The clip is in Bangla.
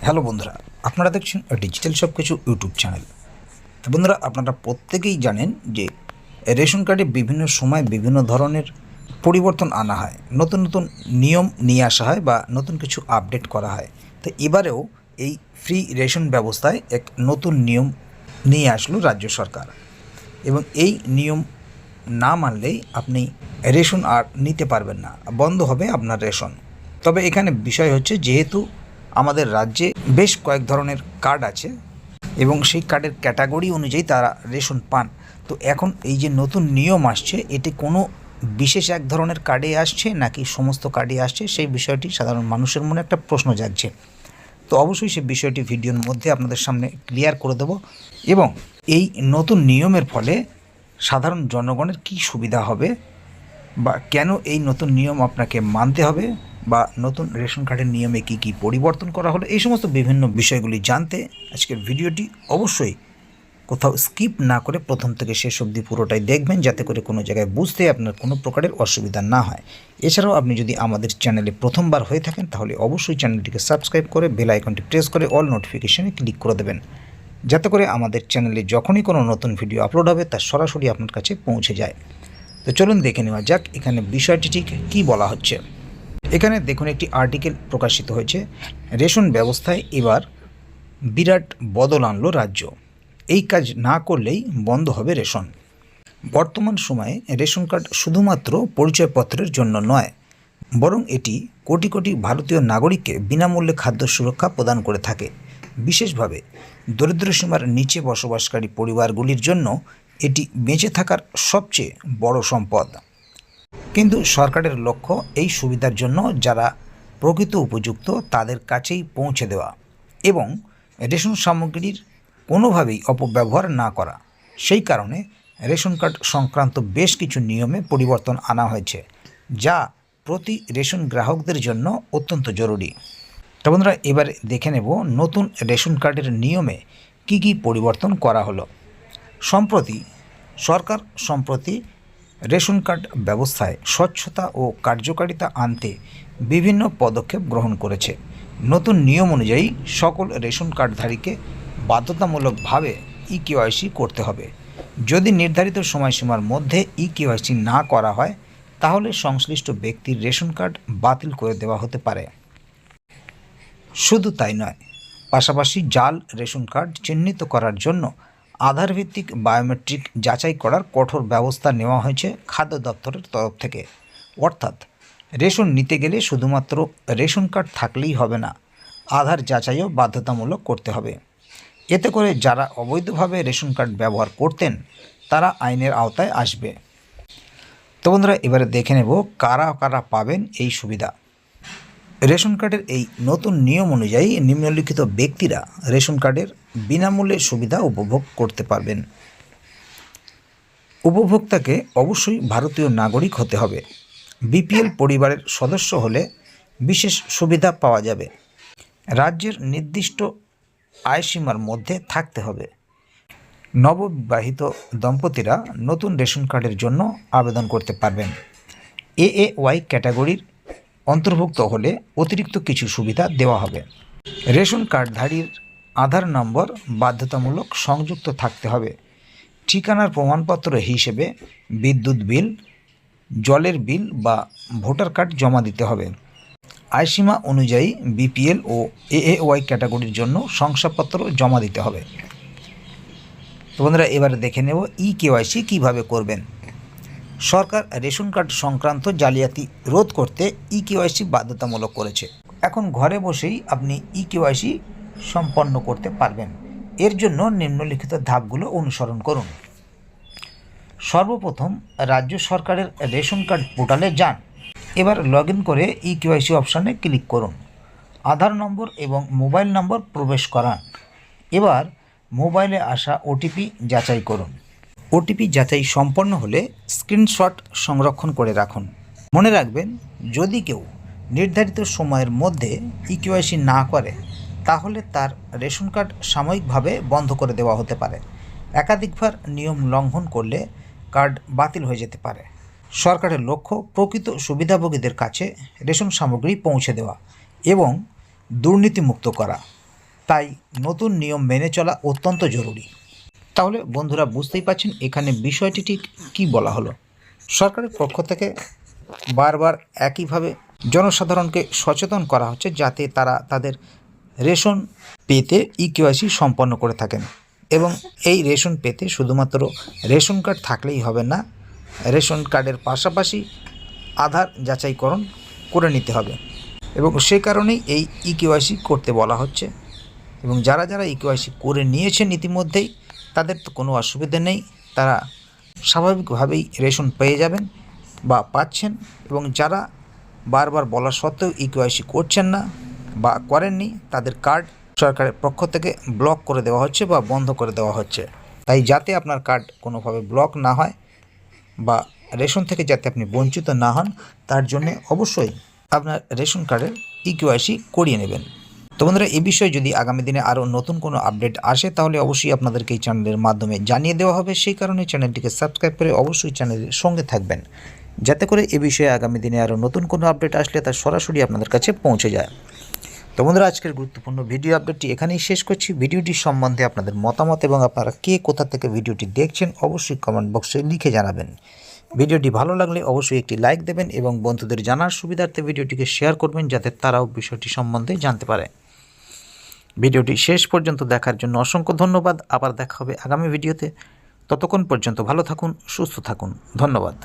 হ্যালো বন্ধুরা, আপনারা দেখছেন ডিজিটাল সব কিছু ইউটিউব চ্যানেল। তো বন্ধুরা, আপনারা প্রত্যেকেই জানেন যে রেশন কার্ডে বিভিন্ন সময় বিভিন্ন ধরনের পরিবর্তন আনা হয়, নতুন নতুন নিয়ম নিয়ে আসা হয় বা নতুন কিছু আপডেট করা হয়। তো এবারেও এই ফ্রি রেশন ব্যবস্থায় এক নতুন নিয়ম নিয়ে আসলো রাজ্য সরকার, এবং এই নিয়ম না মানলেই আপনি রেশন আর নিতে পারবেন না, বন্ধ হবে আপনার রেশন। তবে এখানে বিষয় হচ্ছে, যেহেতু আমাদের রাজ্যে বেশ কয়েক ধরনের কার্ড আছে এবং সেই কার্ডের ক্যাটাগরি অনুযায়ী তারা রেশন পান, তো এখন এই যে নতুন নিয়ম আসছে, এটি কোনো বিশেষ এক ধরনের কার্ডে আসছে নাকি সমস্ত কার্ডে আসছে, সেই বিষয়টি সাধারণ মানুষের মনে একটা প্রশ্ন জাগছে। তো অবশ্যই সেই বিষয়টি ভিডিওর মধ্যে আপনাদের সামনে ক্লিয়ার করে দেব, এবং এই নতুন নিয়মের ফলে সাধারণ জনগণের কী সুবিধা হবে বা কেন এই নতুন নিয়ম আপনাকে মানতে হবে, বা নতুন রেশন কার্ডের নিয়মে কী কী পরিবর্তন করা হলো, এই সমস্ত বিভিন্ন বিষয়গুলি জানতে আজকের ভিডিওটি অবশ্যই কোথাও স্কিপ না করে প্রথম থেকে শেষ অবধি পুরোটাই দেখবেন, যাতে করে কোনো জায়গায় বুঝতে আপনার কোনো প্রকারের অসুবিধা না হয়। এছাড়াও আপনি যদি আমাদের চ্যানেলে প্রথমবার হয়ে থাকেন, তাহলে অবশ্যই চ্যানেলটিকে সাবস্ক্রাইব করে বেল আইকনটি প্রেস করে অল নোটিফিকেশনে ক্লিক করে দেবেন, যাতে করে আমাদের চ্যানেলে যখনই কোনো নতুন ভিডিও আপলোড হবে তা সরাসরি আপনার কাছে পৌঁছে যায়। তো চলুন দেখে নেওয়া যাক এখানে বিষয়টি ঠিক কী বলা হচ্ছে। এখানে দেখুন, একটি আর্টিকেল প্রকাশিত হয়েছে, রেশন ব্যবস্থায় এবার বিরাট বদল আনলো রাজ্য, এই কাজ না করলেই বন্ধ হবে রেশন। বর্তমান সময়ে রেশন কার্ড শুধুমাত্র পরিচয়পত্রের জন্য নয়, বরং এটি কোটি কোটি ভারতীয় নাগরিককে বিনামূল্যে খাদ্য সুরক্ষা প্রদান করে থাকে। বিশেষভাবে দরিদ্র সীমার নিচে বসবাসকারী পরিবারগুলির জন্য এটি বেঁচে থাকার সবচেয়ে বড় সম্পদ। কিন্তু সরকারের লক্ষ্য এই সুবিধার জন্য যারা প্রকৃত উপযুক্ত তাদের কাছেই পৌঁছে দেওয়া, এবং রেশন সামগ্রীর কোনোভাবেই অপব্যবহার না করা। সেই কারণে রেশন কার্ড সংক্রান্ত বেশ কিছু নিয়মে পরিবর্তন আনা হয়েছে, যা প্রতি রেশন গ্রাহকদের জন্য অত্যন্ত জরুরি। তো বন্ধুরা, এবারে দেখে নেব নতুন রেশন কার্ডের নিয়মে কি কি পরিবর্তন করা হলো। সরকার সম্প্রতি রেশন কার্ড ব্যবস্থায় স্বচ্ছতা ও কার্যকারিতা আনতে বিভিন্ন পদক্ষেপ গ্রহণ করেছে। নতুন নিয়ম অনুযায়ী সকল রেশন কার্ডধারীকে বাধ্যতামূলকভাবে ইকেওয়াইসি করতে হবে। যদি নির্ধারিত সময়সীমার মধ্যে ইকেওয়াইসি না করা হয়, তাহলে সংশ্লিষ্ট ব্যক্তির রেশন কার্ড বাতিল করে দেওয়া হতে পারে। শুধু তাই নয়, পাশাপাশি জাল রেশন কার্ড চিহ্নিত করার জন্য আধারভিত্তিক বায়োমেট্রিক যাচাই করার কঠোর ব্যবস্থা নেওয়া হয়েছে খাদ্য দপ্তরের তরফ থেকে। অর্থাৎ রেশন নিতে গেলে শুধুমাত্র রেশন কার্ড থাকলেই হবে না, আধার যাচাইও বাধ্যতামূলক করতে হবে। এতে করে যারা অবৈধভাবে রেশন কার্ড ব্যবহার করতেন তারা আইনের আওতায় আসবে। তো বন্ধুরা, এবারে দেখে নেব কারা কারা পাবেন এই সুবিধা। রেশন কার্ডের এই নতুন নিয়ম অনুযায়ী নিম্নলিখিত ব্যক্তিরা রেশন কার্ডের বিনামূল্যে সুবিধা উপভোগ করতে পারবেন। উপভোক্তাকে অবশ্যই ভারতীয় নাগরিক হতে হবে। বিপিএল পরিবারের সদস্য হলে বিশেষ সুবিধা পাওয়া যাবে। রাজ্যের নির্দিষ্ট আয়সীমার মধ্যে থাকতে হবে। নববিবাহিত দম্পতিরা নতুন রেশন কার্ডের জন্য আবেদন করতে পারবেন। এএওয়াই ক্যাটাগরির অন্তর্ভুক্ত হলে অতিরিক্ত কিছু সুবিধা দেওয়া হবে। রেশন কার্ডধারীর আধার নম্বর বাধ্যতামূলক সংযুক্ত থাকতে হবে। ঠিকানার প্রমাণপত্র হিসেবে বিদ্যুৎ বিল, জলের বিল বা ভোটার কার্ড জমা দিতে হবে। আয়সীমা অনুযায়ী বিপিএল ও এএওয়াই ক্যাটাগরির জন্য শংসাপত্র জমা দিতে হবে। তো বন্ধুরা, এবারে দেখে নেব ইকেওয়াইসি কীভাবে করবেন। সরকার রেশন কার্ড সংক্রান্ত জালিয়াতি রোধ করতে ইকেওয়াইসি বাধ্যতামূলক করেছে। এখন ঘরে বসেই আপনি ইকেওয়াইসি সম্পন্ন করতে পারবেন। এর জন্য নিম্নলিখিত ধাপগুলো অনুসরণ করুন। সর্বপ্রথম রাজ্য সরকারের রেশন কার্ড পোর্টালে যান। এবার লগ ইন করে ইকেওয়াইসি অপশানে ক্লিক করুন। আধার নম্বর এবং মোবাইল নম্বর প্রবেশ করান। এবার মোবাইলে আসা ওটিপি যাচাই করুন। ওটিপি যাচাই সম্পন্ন হলে স্ক্রিনশট সংরক্ষণ করে রাখুন। মনে রাখবেন, যদি কেউ নির্ধারিত সময়ের মধ্যে ইকেওয়াইসি না করে, তাহলে তার রেশন কার্ড সাময়িকভাবে বন্ধ করে দেওয়া হতে পারে। একাধিকবার নিয়ম লঙ্ঘন করলে কার্ড বাতিল হয়ে যেতে পারে। সরকারের লক্ষ্য প্রকৃত সুবিধাভোগীদের কাছে রেশন সামগ্রী পৌঁছে দেওয়া এবং দুর্নীতিমুক্ত করা। তাই নতুন নিয়ম মেনে চলা অত্যন্ত জরুরি। তাহলে বন্ধুরা বুঝতেই পারছেন এখানে বিষয়টি ঠিক কী বলা হলো। সরকারের পক্ষ থেকে বারবার একইভাবে জনসাধারণকে সচেতন করা হচ্ছে যাতে তারা তাদের রেশন পেতে ইকেওয়াইসি সম্পন্ন করে থাকেন। এবং এই রেশন পেতে শুধুমাত্র রেশন কার্ড থাকলেই হবে না, রেশন কার্ডের পাশাপাশি আধার যাচাইকরণ করে নিতে হবে। এবং সেই কারণেই এই ইকেওয়াইসি করতে বলা হচ্ছে। এবং যারা যারা ইকেওয়াইসি করে নিয়েছেন ইতিমধ্যেই তাদের তো কোনো অসুবিধা নেই, তারা স্বাভাবিকভাবেই রেশন পেয়ে যাবেন বা পাচ্ছেন। এবং যারা বারবার বলা সত্ত্বেও ইকেওয়াইসি করছেন না বা করেননি তাদের কার্ড সরকারের পক্ষ থেকে ব্লক করে দেওয়া হচ্ছে বা বন্ধ করে দেওয়া হচ্ছে। তাই যাতে আপনার কার্ড কোনোভাবে ব্লক না হয় বা রেশন থেকে যাতে আপনি বঞ্চিত না হন তার জন্য অবশ্যই আপনার রেশন কার্ডের ইকেওয়াইসি করিয়ে নেবেন। তো বন্ধুরা, এই বিষয়ে যদি আগামী দিনে আরও নতুন কোনো আপডেট আসে তাহলে অবশ্যই আপনাদেরকে এই চ্যানেলের মাধ্যমে জানিয়ে দেওয়া হবে। সেই কারণে চ্যানেলটিকে সাবস্ক্রাইব করে অবশ্যই চ্যানেলের সঙ্গে থাকবেন, যাতে করে এ বিষয়ে আগামী দিনে আরও নতুন কোনো আপডেট আসলে তা সরাসরি আপনাদের কাছে পৌঁছে যায়। তো বন্ধুরা, আজকের গুরুত্বপূর্ণ ভিডিও আপডেটটি এখানেই শেষ করছি। ভিডিওটি সম্বন্ধে আপনাদের মতামত এবং আপনারা কে কোথা থেকে ভিডিওটি দেখছেন অবশ্যই কমেন্ট বক্সে লিখে জানাবেন। ভিডিওটি ভালো লাগলে অবশ্যই একটি লাইক দেবেন এবং বন্ধুদের জানার সুবিধার্থে ভিডিওটিকে শেয়ার করবেন যাতে তারাও বিষয়টি সম্বন্ধে জানতে পারে। ভিডিওটি শেষ পর্যন্ত দেখার জন্য অসংখ্য ধন্যবাদ। আবার দেখা হবে আগামী ভিডিওতে। ততক্ষণ পর্যন্ত ভালো থাকুন, সুস্থ থাকুন। ধন্যবাদ।